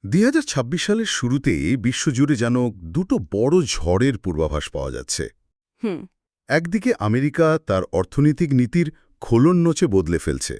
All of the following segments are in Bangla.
২০২৬ সালের শুরুতে বিশ্বজুড়ে যেন দুটো বড় ঝড়ের পূর্বাভাস পাওয়া যাচ্ছে। হুম। একদিকে আমেরিকা তার অর্থনৈতিক নীতির খোলন নচে বদলে ফেলছে,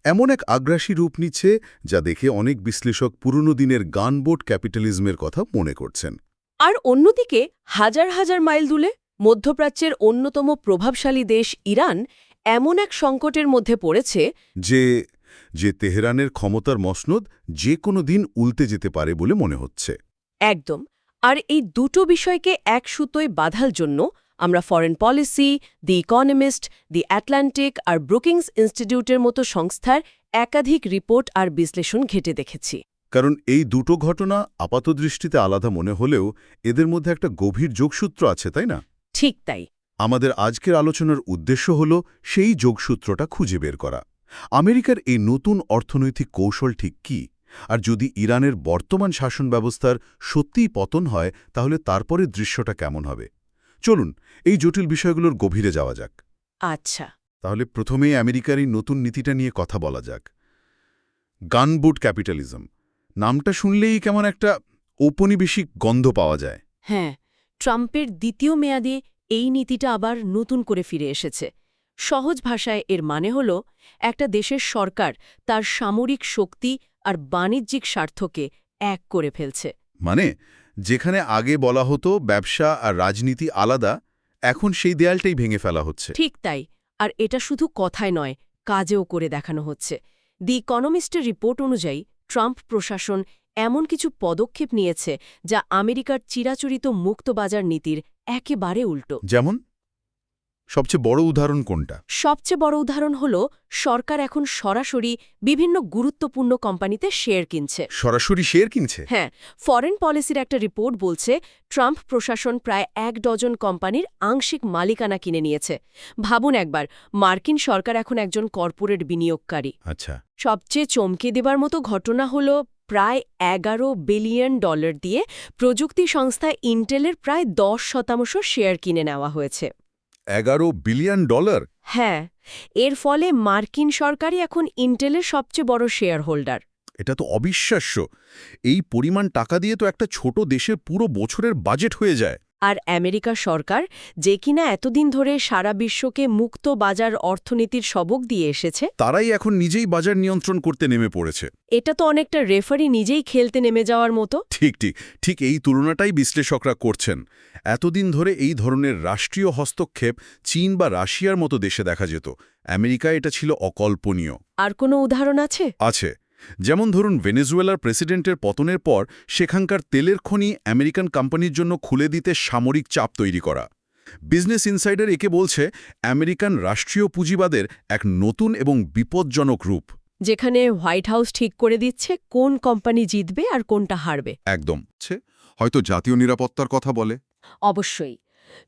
এমন এক আগ্রাসী রূপ নিচ্ছে যা দেখে অনেক বিশ্লেষক পুরনো দিনের গানবোট ক্যাপিটালিজমের কথা মনে করছেন। আর অন্যদিকে হাজার হাজার মাইল দূরে মধ্যপ্রাচ্যের অন্যতম প্রভাবশালী দেশ ইরান এমন এক সংকটের মধ্যে পড়েছে। যে যে তেহরানের ক্ষমতার মসনদ যে কোনো দিন উল্টে যেতে পারে বলে মনে হচ্ছে। একদম। আর এই দুটো বিষয়কে এক সুতোয় বাঁধার জন্য আমরা Foreign Policy, the Economist, the Atlantic আর ব্রুকিংস ইনস্টিটিউটের মতো সংস্থার একাধিক রিপোর্ট আর বিশ্লেষণ ঘেঁটে দেখেছি। কারণ এই দুটো ঘটনা আপাতদৃষ্টিতে আলাদা মনে হলেও এদের মধ্যে একটা গভীর যোগসূত্র আছে, তাই না? ঠিক তাই। আমাদের আজকের আলোচনার উদ্দেশ্য হল সেই যোগসূত্রটা খুঁজে বের করা। আমেরিকার এই নতুন অর্থনৈতিক কৌশল ঠিক কী? আর যদি ইরানের বর্তমান শাসন ব্যবস্থার সত্যিই পতন হয়, তাহলে তারপরে দৃশ্যটা কেমন হবে? চলুন এই জটিল বিষয়গুলোর গভীরে যাওয়া যাক। আচ্ছা। তাহলে প্রথমেই আমেরিকার এই নতুন নীতিটা নিয়ে কথা বলা যাক। গানবুট ক্যাপিটালিজম নামটা শুনলেই কেমন একটা ঔপনিবেশিক গন্ধ পাওয়া যায়। হ্যাঁ, ট্রাম্পের দ্বিতীয় মেয়াদে এই নীতিটা আবার নতুন করে ফিরে এসেছে। সহজ ভাষায় এর মানে হল একটা দেশের সরকার তার সামরিক শক্তি আর বাণিজ্যিক স্বার্থকে এক করে ফেলছে। মানে যেখানে আগে বলা হতো ব্যবসা আর রাজনীতি আলাদা, এখন সেই দেয়ালটাই ভেঙে ফেলা হচ্ছে। ঠিক তাই। আর এটা শুধু কথায় নয়, কাজেও করে দেখানো হচ্ছে। দি ইকোনমিস্টের রিপোর্ট অনুযায়ী ট্রাম্প প্রশাসন এমন কিছু পদক্ষেপ নিয়েছে যা আমেরিকার চিরাচরিত মুক্তবাজার নীতির একেবারে উল্টো। যেমন সবচেয়ে বড় উদাহরণ কোনটা? সবচেয়ে বড় উদাহরণ হল সরকার এখন সরাসরি বিভিন্ন গুরুত্বপূর্ণ কোম্পানিতে শেয়ার কিনছে। সরাসরি শেয়ার কিনছে? হ্যাঁ, ফরেন পলিসির একটা রিপোর্ট বলছে ট্রাম্প প্রশাসন প্রায় ১ ডজন কোম্পানির আংশিক মালিকানা কিনে নিয়েছে। ভাবুন একবার, মার্কিন সরকার এখন একজন কর্পোরেট বিনিয়োগকারী। আচ্ছা। সবচেয়ে চমকে দেবার মতো ঘটনা হল প্রায় $11 বিলিয়ন দিয়ে প্রযুক্তি সংস্থা ইন্টেলের প্রায় 10% শেয়ার কিনে নেওয়া হয়েছে। $11 বিলিয়ন? হ্যাঁ, এর ফলে মার্কিন সরকারই এখন ইন্টেলের সবচেয়ে বড় শেয়ার হোল্ডার। এটা তো অবিশ্বাস্য। এই পরিমাণ টাকা দিয়ে তো একটা ছোট দেশের পুরো বছরের বাজেট হয়ে যায়। আর আমেরিকা সরকার, যে কিনা এতদিন ধরে সারা বিশ্বকে মুক্ত বাজার অর্থনীতির সবক দিয়ে এসেছে, তারাই এখন নিজেই বাজার নিয়ন্ত্রণ করতে নেমে পড়েছে। এটা তো অনেকটা রেফারি নিজেই খেলতে নেমে যাওয়ার মতো। ঠিক এই তুলনাটাই বিশ্লেষকরা করছেন। এতদিন ধরে এই ধরনের রাষ্ট্রীয় হস্তক্ষেপ চীন বা রাশিয়ার মতো দেশে দেখা যেত। আমেরিকায় এটা ছিল অকল্পনীয়। আর কোনো উদাহরণ আছে? আছে। যেমন ধরুন, ভেনেজুয়েলার প্রেসিডেন্টের পতনের পর সেখানকার তেলের খনি আমেরিকান কোম্পানির জন্য খুলে দিতে সামরিক চাপ তৈরি করা। বিজনেস ইনসাইডার একে বলছে আমেরিকান রাষ্ট্রীয় পুঁজিবাদের এক নতুন এবং বিপজ্জনক রূপ। যেখানে হোয়াইট হাউস ঠিক করে দিচ্ছে কোন কোম্পানি জিতবে আর কোনটা হারবে। একদম। হয়তো জাতীয় নিরাপত্তার কথা বলে। অবশ্যই।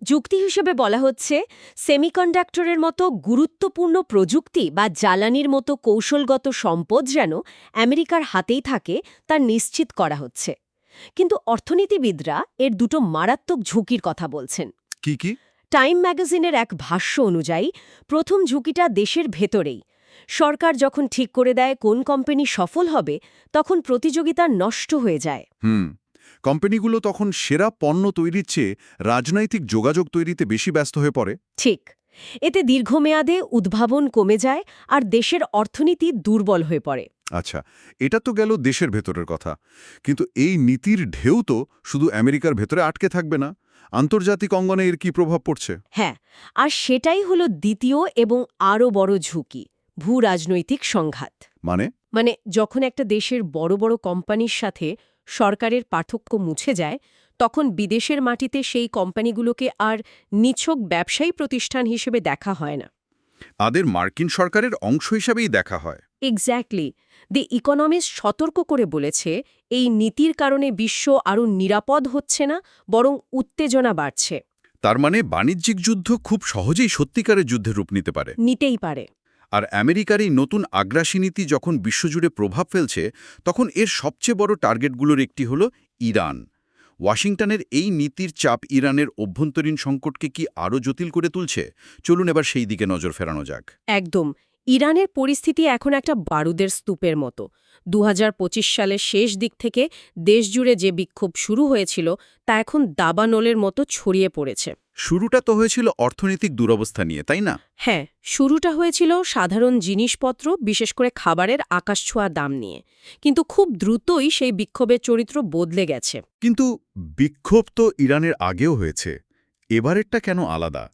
যুক্তি হিসেবে বলা হচ্ছে সেমিকন্ডাক্টরের মতো গুরুত্বপূর্ণ প্রযুক্তি বা জ্বালানির মতো কৌশলগত সম্পদ যেন আমেরিকার হাতেই থাকে তা নিশ্চিত করা হচ্ছে। কিন্তু অর্থনীতিবিদরা এর দুটো মারাত্মক ঝুঁকির কথা বলছেন। কি কি? টাইম ম্যাগাজিনের এক ভাষ্য অনুযায়ী প্রথম ঝুঁকিটা দেশের ভেতরেই। সরকার যখন ঠিক করে দেয় কোন কোম্পানি সফল হবে, তখন প্রতিযোগিতা নষ্ট হয়ে যায়। কোম্পানিগুলো তখন সেরা পণ্য তৈরির চেয়ে রাজনৈতিক যোগাযোগ তৈরিতে বেশি ব্যস্ত হয়ে পড়ে। ঠিক। এতে দীর্ঘমেয়াদে উদ্ভাবন কমে যায় আর দেশের অর্থনীতি দুর্বল হয়ে পড়ে। আচ্ছা, এটা তো গেল দেশের ভেতরের কথা। কিন্তু এই নীতির ঢেউ তো শুধু আমেরিকার ভেতরে আটকে থাকবে না। আন্তর্জাতিক অঙ্গনে এর কি প্রভাব পড়ছে? হ্যাঁ, আর সেটাই হলো দ্বিতীয় এবং আরও বড় ঝুঁকি, ভূ রাজনৈতিক সংঘাত। মানে যখন একটা দেশের বড় বড় কোম্পানির সাথে সরকারের পার্থক্য মুছে যায়, তখন বিদেশের মাটিতে সেই কোম্পানিগুলোকে আর নিছক ব্যবসায়ী প্রতিষ্ঠান হিসেবে দেখা হয় না। তাদের মার্কিন সরকারের অংশ হিসাবেই দেখা হয়। এক্স্যাক্টলি। দি ইকোনমিস্ট সতর্ক করে বলেছে, এই নীতির কারণে বিশ্ব আরও নিরাপদ হচ্ছে না, বরং উত্তেজনা বাড়ছে। তার মানে বাণিজ্যিক যুদ্ধ খুব সহজেই সত্যিকারের যুদ্ধের রূপ নিতেই পারে। আর আমেরিকার এই নতুন আগ্রাসী নীতি যখন বিশ্বজুড়ে প্রভাব ফেলছে, তখন এর সবচেয়ে বড় টার্গেটগুলোর একটি হল ইরান। ওয়াশিংটনের এই নীতির চাপ ইরানের অভ্যন্তরীণ সংকটকে কি আরও জটিল করে তুলছে? চলুন এবার সেই দিকে নজর ফেরানো যাক। একদম। ইরানের পরিস্থিতি এখন একটা বারুদের স্তূপের মতো। ২০২৫ সালের শেষ দিক থেকে দেশজুড়ে যে বিক্ষোভ শুরু হয়েছিল তা এখন দাবানলের মতো ছড়িয়ে পড়েছে। শুরুটা তো হয়েছিল অর্থনৈতিক দুরবস্থা নিয়ে, তাই না? হ্যাঁ, শুরুটা হয়েছিল সাধারণ জিনিসপত্র, বিশেষ করে খাবারের আকাশছোঁয়া দাম নিয়ে। কিন্তু খুব দ্রুতই সেই বিক্ষোভের চরিত্র বদলে গেছে। কিন্তু বিক্ষোভ তো ইরানের আগেও হয়েছে। এবারেরটা কেন আলাদা?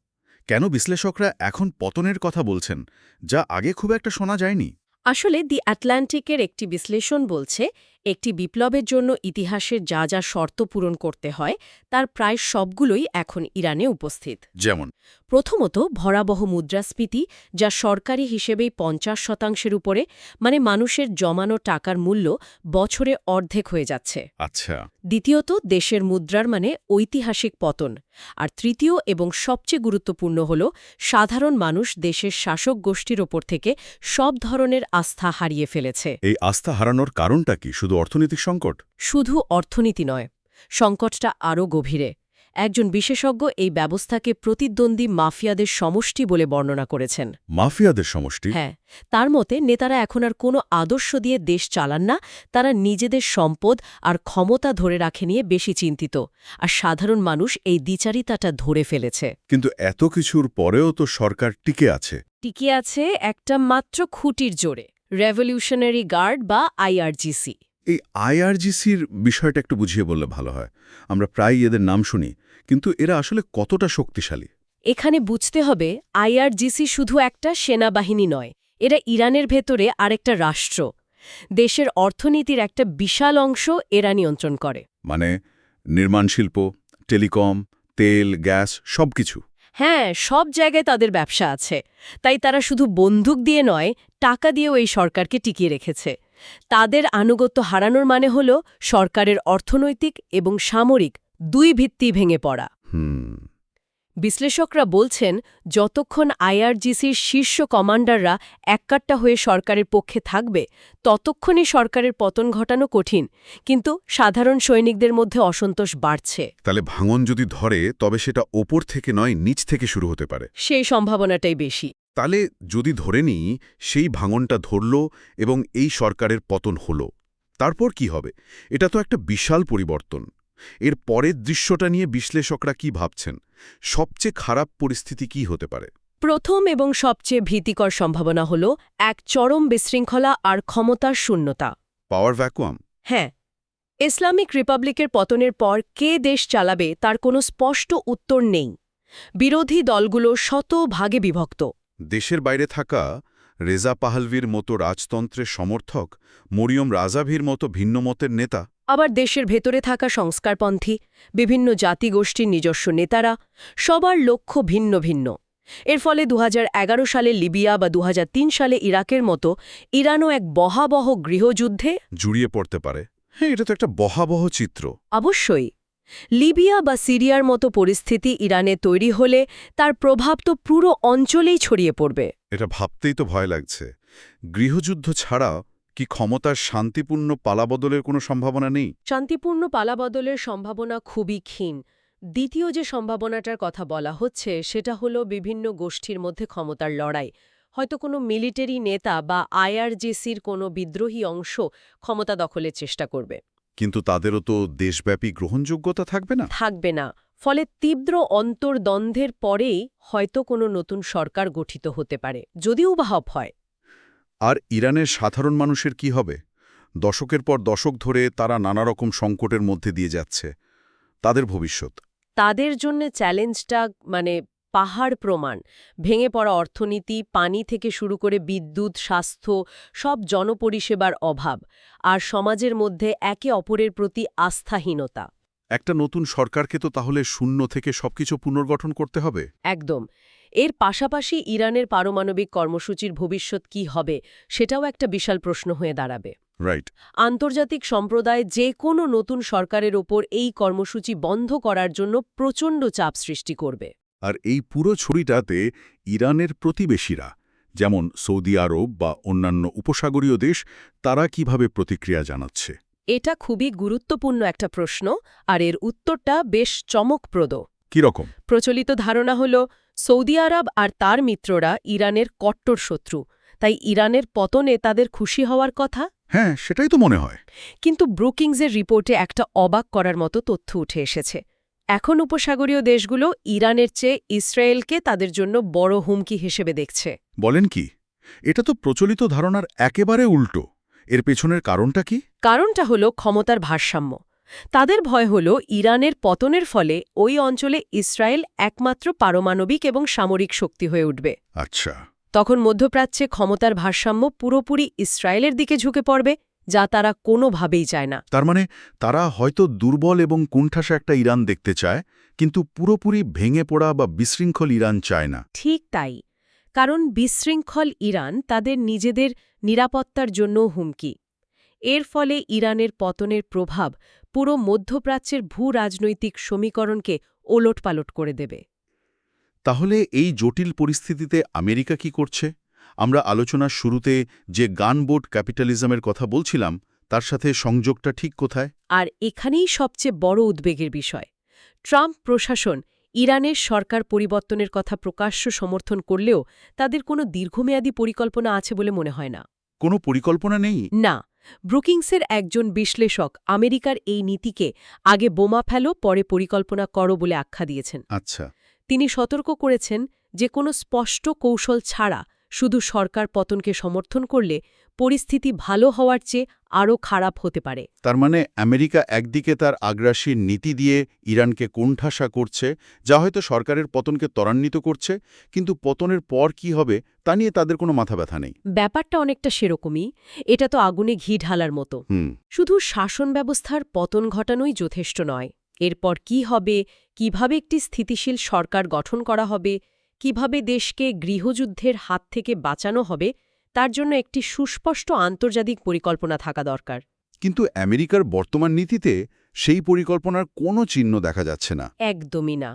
কেন বিশ্লেষকরা এখন পতনের কথা বলছেন, যা আগে খুব একটা শোনা যায়নি? আসলে দি আটলান্টিকের একটি বিশ্লেষণ বলছে, একটি বিপ্লবের জন্য ইতিহাসের যা যা শর্ত পূরণ করতে হয় তার প্রায় সবগুলোই এখন ইরানে উপস্থিত। যেমন? প্রথমত, ভয়াবহ মুদ্রাস্ফীতি, যা সরকারি হিসেবেই ৫০% উপরে, মানে মানুষের জমানো টাকার মূল্য বছরে অর্ধেক হয়ে যাচ্ছে। আচ্ছা। দ্বিতীয়ত, দেশের মুদ্রার মানে ঐতিহাসিক পতন। আর তৃতীয় এবং সবচেয়ে গুরুত্বপূর্ণ হল সাধারণ মানুষ দেশের শাসক গোষ্ঠীর ওপর থেকে সব ধরনের আস্থা হারিয়ে ফেলেছে। এই আস্থা হারানোর কারণটা কি? শুধু অর্থনৈতিক সংকট? শুধু অর্থনীতি নয়, সংকটটা আরও গভীরে। একজন বিশেষজ্ঞ এই ব্যবস্থাকে প্রতিদ্বন্দ্বী মাফিয়াদের সমষ্টি বলে বর্ণনা করেছেন। মাফিয়াদের সমষ্টি? হ্যাঁ, তার মতে নেতারা এখন আর কোনো আদর্শ দিয়ে দেশ চালান না, তারা নিজেদের সম্পদ আর ক্ষমতা ধরে রাখে নিয়ে বেশি চিন্তিত, আর সাধারণ মানুষ এই দ্বিচারিতাটা ধরে ফেলেছে। কিন্তু এত কিছুর পরেও তো সরকার টিকে আছে। টিকে আছে একটা মাত্র খুঁটির জোরে, রেভলিউশনারি গার্ড বা আইআরজিসি। এই আইআরজিসির বিষয়টা একটু বুঝিয়ে বললে ভালো হয়। আমরা প্রায়ই এদের নাম শুনি, কিন্তু এরা আসলে কতটা শক্তিশালী? এখানে বুঝতে হবে, আইআরজিসি শুধু একটা সেনাবাহিনী নয়, এরা ইরানের ভেতরে আরেকটা রাষ্ট্র। দেশের অর্থনীতির একটা বিশাল অংশ এরা নিয়ন্ত্রণ করে। মানে নির্মাণ শিল্প, টেলিকম, তেল, গ্যাস সবকিছু? হ্যাঁ, সব জায়গায় তাদের ব্যবসা আছে। তাই তারা শুধু বন্দুক দিয়ে নয়, টাকা দিয়েও এই সরকারকে টিকিয়ে রেখেছে। তাদের আনুগত্য হারানোর মানে হল সরকারের অর্থনৈতিক এবং সামরিক দুই ভিত্তি ভেঙে পড়া। বিশ্লেষকরা বলছেন, যতক্ষণ আইআরজিসির শীর্ষ কমান্ডাররা এককাট্টা হয়ে সরকারের পক্ষে থাকবে, ততক্ষণই সরকারের পতন ঘটানো কঠিন। কিন্তু সাধারণ সৈনিকদের মধ্যে অসন্তোষ বাড়ছে। তাহলে ভাঙন যদি ধরে, তবে সেটা ওপর থেকে নয়, নিচ থেকে শুরু হতে পারে। সেই সম্ভাবনাটাই বেশি। তাহলে যদি ধরে নিই সেই ভাঙনটা ধরল এবং এই সরকারের পতন হলো, তারপর কি হবে? এটা তো একটা বিশাল পরিবর্তন। এর পরের দৃশ্যটা নিয়ে বিশ্লেষকরা কি ভাবছেন? সবচেয়ে খারাপ পরিস্থিতি কি হতে পারে? প্রথম এবং সবচেয়ে ভীতিকর সম্ভাবনা হল এক চরম বিশৃঙ্খলা আর ক্ষমতার শূন্যতা। পাওয়ার ভ্যাকুয়াম? হ্যাঁ, ইসলামিক রিপাবলিকের পতনের পর কে দেশ চালাবে তার কোনো স্পষ্ট উত্তর নেই। বিরোধী দলগুলো শত ভাগে বিভক্ত। দেশের বাইরে থাকা রেজা পাহলভির মতো রাজতন্ত্রের সমর্থক, মরিয়ম রাজাভির মতো ভিন্নমতের নেতা, আবার দেশের ভেতরে থাকা সংস্কারপন্থী বিভিন্ন জাতিগোষ্ঠীর নিজস্ব নেতারা, সবার লক্ষ্য ভিন্ন ভিন্ন। এর ফলে ২০১১ সালে লিবিয়া বা ২০০৩ সালে ইরাকের মতো ইরানও এক বহাবহ গৃহযুদ্ধে জড়িয়ে পড়তে পারে। হ্যাঁ, এটা তো একটা বহাবহ চিত্র। অবশ্যই। লিবিয়া বা সিরিয়ার মতো পরিস্থিতি ইরানে তৈরি হলে তার প্রভাব তো পুরো অঞ্চলেই ছড়িয়ে পড়বে। এটা ভাবতেই তো ভয় লাগছে। গৃহযুদ্ধ ছাড়া কি ক্ষমতার শান্তিপূর্ণ পালাবদলের কোনো সম্ভাবনা নেই? শান্তিপূর্ণ পালাবদলের সম্ভাবনা খুবই ক্ষীণ। দ্বিতীয় যে সম্ভাবনাটার কথা বলা হচ্ছে সেটা হলো বিভিন্ন গোষ্ঠীর মধ্যে ক্ষমতার লড়াই। হয়তো কোনো মিলিটারি নেতা বা আইআরজিসির কোনো বিদ্রোহী অংশ ক্ষমতা দখলের চেষ্টা করবে। কিন্তু তাদেরও তো দেশব্যাপী গ্রহণযোগ্যতা থাকবে না। থাকবে না। ফলে তীব্র অন্তর্দ্বন্দ্বের পরেই হয়তো কোনো নতুন সরকার গঠিত হতে পারে, যদিও বা হয়। আর ইরানের সাধারণ মানুষের কি হবে? দশকের পর দশক ধরে তারা নানা রকম সংকটের মধ্যে দিয়ে যাচ্ছে। তাদের ভবিষ্যৎ? তাদের জন্য চ্যালেঞ্জটা পাহাড় প্রমাণ। ভেঙে পড়া অর্থনীতি, পানি থেকে শুরু করে বিদ্যুৎ, স্বাস্থ্য, সব জনপরিষেবার অভাব, আর সমাজের মধ্যে একে অপরের প্রতি আস্থাহীনতা। একটা নতুন সরকারকে তো তাহলে শূন্য থেকে সবকিছু পুনর্গঠন করতে হবে। একদম। এর পাশাপাশি ইরানের পারমাণবিক কর্মসূচির ভবিষ্যৎ কি হবে সেটাও একটা বিশাল প্রশ্ন হয়ে দাঁড়াবে। রাইট। আন্তর্জাতিক সম্প্রদায় যে কোনো নতুন সরকারের ওপর এই কর্মসূচি বন্ধ করার জন্য প্রচণ্ড চাপ সৃষ্টি করবে। আর এই পুরো ছড়িটাতে ইরানের প্রতিবেশীরা, যেমন সৌদি আরব বা অন্যান্য উপসাগরীয় দেশ, তারা কিভাবে প্রতিক্রিয়া জানাচ্ছে? এটা খুবই গুরুত্বপূর্ণ একটা প্রশ্ন, আর এর উত্তরটা বেশ চমকপ্রদ। কিরকম? প্রচলিত ধারণা হল সৌদি আরব আর তার মিত্ররা ইরানের কট্টর শত্রু, তাই ইরানের পতনে তাদের খুশি হওয়ার কথা। হ্যাঁ, সেটাই তো মনে হয়। কিন্তু ব্রুকিংসের রিপোর্টে একটা অবাক করার মতো তথ্য উঠে এসেছে। এখন উপসাগরীয় দেশগুলো ইরানের চেয়ে ইসরায়েলকে তাদের জন্য বড় হুমকি হিসেবে দেখছে। বলেন কি? এটা তো প্রচলিত ধারণার একেবারে উল্টো। এর পেছনের কারণটা কি? কারণটা হলো ক্ষমতার ভারসাম্য। তাদের ভয় হল ইরানের পতনের ফলে ওই অঞ্চলে ইসরায়েল একমাত্র পারমাণবিক এবং সামরিক শক্তি হয়ে উঠবে। আচ্ছা। তখন মধ্যপ্রাচ্যে ক্ষমতার ভারসাম্য পুরোপুরি ইসরায়েলের দিকে ঝুঁকে পড়বে, যা তারা কোনোভাবেই চায় না। তার মানে তারা হয়তো দুর্বল এবং কোণঠাসা একটা ইরান দেখতে চায়, কিন্তু পুরোপুরি ভেঙে পড়া বা বিশৃঙ্খল ইরান চায় না। ঠিক তাই। কারণ বিশৃঙ্খল ইরান তাদের নিজেদের নিরাপত্তার জন্য হুমকি। এর ফলে ইরানের পতনের প্রভাব পুরো মধ্যপ্রাচ্যের ভূ-রাজনৈতিক সমীকরণকে ওলটপালট করে দেবে। তাহলে এই জটিল পরিস্থিতিতে আমেরিকা কি করছে? আমরা আলোচনার শুরুতে যে গানবোট ক্যাপিটালিজমের কথা বলছিলাম, তার সাথে সংযোগটা ঠিক কোথায়? আর এখানেই সবচেয়ে বড় উদ্বেগের বিষয়। ট্রাম্প প্রশাসন ইরানের সরকার পরিবর্তনের কথা প্রকাশ্য সমর্থন করলেও তাদের কোনো দীর্ঘমেয়াদী পরিকল্পনা আছে বলে মনে হয় না। কোনো পরিকল্পনা নেই? না। ব্রুকিংসের একজন বিশ্লেষক আমেরিকার এই নীতিকে আগে বোমা ফেলো পরে পরিকল্পনা করো বলে আখ্যা দিয়েছেন। আচ্ছা। তিনি সতর্ক করেছেন যে কোনো স্পষ্ট কৌশল ছাড়া শুধু সরকার পতনকে সমর্থন করলে পরিস্থিতি ভালো হওয়ার চেয়ে আরও খারাপ হতে পারে। তার মানে আমেরিকা একদিকে তার আগ্রাসী নীতি দিয়ে ইরানকে কোণঠাসা করছে, যা হয়তো সরকারের পতনকে ত্বরান্বিত করছে, কিন্তু পতনের পর কি হবে তা নিয়ে তাদের কোনো মাথা ব্যথা নেই। ব্যাপারটা অনেকটা সেরকমই। এটা তো আগুনে ঘি ঢালার মতো। শুধু শাসন ব্যবস্থার পতন ঘটানোই যথেষ্ট নয়। এরপর কি হবে, কিভাবে একটি স্থিতিশীল সরকার গঠন করা হবে, কিভাবে দেশকে গৃহযুদ্ধের হাত থেকে বাঁচানো হবে, তার জন্য একটি সুস্পষ্ট আন্তর্জাতিক পরিকল্পনা থাকা দরকার। কিন্তু আমেরিকার বর্তমান নীতিতে সেই পরিকল্পনার কোনো চিহ্ন দেখা যাচ্ছে না। একদমই না।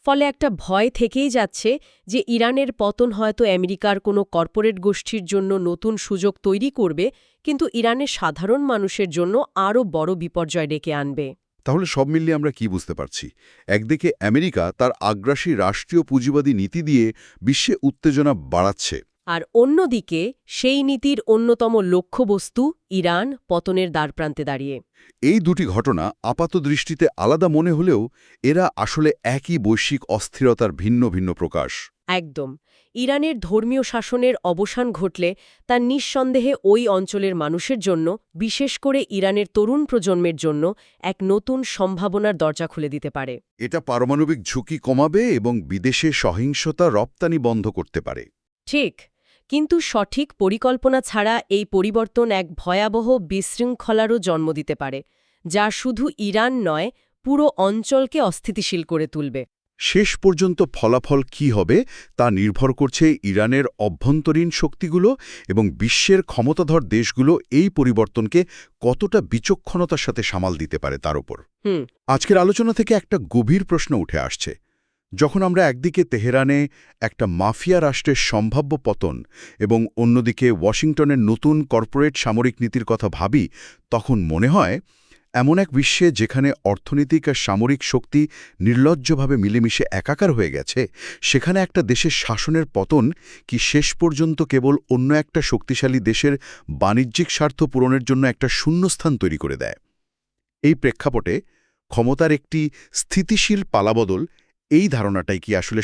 ফলে একটা ভয় থেকেই যাচ্ছে যে ইরানের পতন হয়তো আমেরিকার কোনো কর্পোরেট গোষ্ঠীর জন্য নতুন সুযোগ তৈরি করবে, কিন্তু ইরানের সাধারণ মানুষের জন্য আরও বড় বিপর্যয় ডেকে আনবে। তাহলে সব মিলিয়ে আমরা কি বুঝতে পারছি? একদিকে আমেরিকা তার আগ্রাসী রাষ্ট্রীয় পুঁজিবাদী নীতি দিয়ে বিশ্বে উত্তেজনা বাড়াচ্ছে, আর অন্যদিকে সেই নীতির অন্যতম লক্ষ্যবস্তু ইরান পতনের দ্বারপ্রান্তে দাঁড়িয়ে। এই দুটি ঘটনা আপাতদৃষ্টিতে আলাদা মনে হলেও এরা আসলে একই বৈশ্বিক অস্থিরতার ভিন্ন ভিন্ন প্রকাশ। একদম। ইরানের ধর্মীয় শাসনের অবসান ঘটলে তা নিঃসন্দেহে ওই অঞ্চলের মানুষের জন্য, বিশেষ করে ইরানের তরুণ প্রজন্মের জন্য এক নতুন সম্ভাবনার দরজা খুলে দিতে পারে। এটা পারমাণবিক ঝুঁকি কমাবে এবং বিদেশে সহিংসতা রপ্তানি বন্ধ করতে পারে। ঠিক। কিন্তু সঠিক পরিকল্পনা ছাড়া এই পরিবর্তন এক ভয়াবহ বিশৃঙ্খলারও জন্ম দিতে পারে, যা শুধু ইরান নয়, পুরো অঞ্চলকে অস্থিতিশীল করে তুলবে। শেষ পর্যন্ত ফলাফল কী হবে তা নির্ভর করছে ইরানের অভ্যন্তরীণ শক্তিগুলো এবং বিশ্বের ক্ষমতাধর দেশগুলো এই পরিবর্তনকে কতটা বিচক্ষণতার সাথে সামাল দিতে পারে তার উপর। আজকের আলোচনা থেকে একটা গভীর প্রশ্ন উঠে আসছে। যখন আমরা একদিকে তেহরানে একটা মাফিয়া রাষ্ট্রের সম্ভাব্য পতন এবং অন্যদিকে ওয়াশিংটনের নতুন কর্পোরেট সামরিক নীতির কথা ভাবি, তখন মনে হয় এমন এক বিশ্বে যেখানে অর্থনৈতিক আর সামরিক শক্তি নির্লজ্জভাবে মিলেমিশে একাকার হয়ে গেছে, সেখানে একটা দেশের শাসনের পতন কি শেষ পর্যন্ত কেবল অন্য একটা শক্তিশালী দেশের বাণিজ্যিক স্বার্থ পূরণের জন্য একটা শূন্যস্থান তৈরি করে দেয়? এই প্রেক্ষাপটে ক্ষমতার একটি স্থিতিশীল পালাবদল, এই ধারণাটাই কি আসলে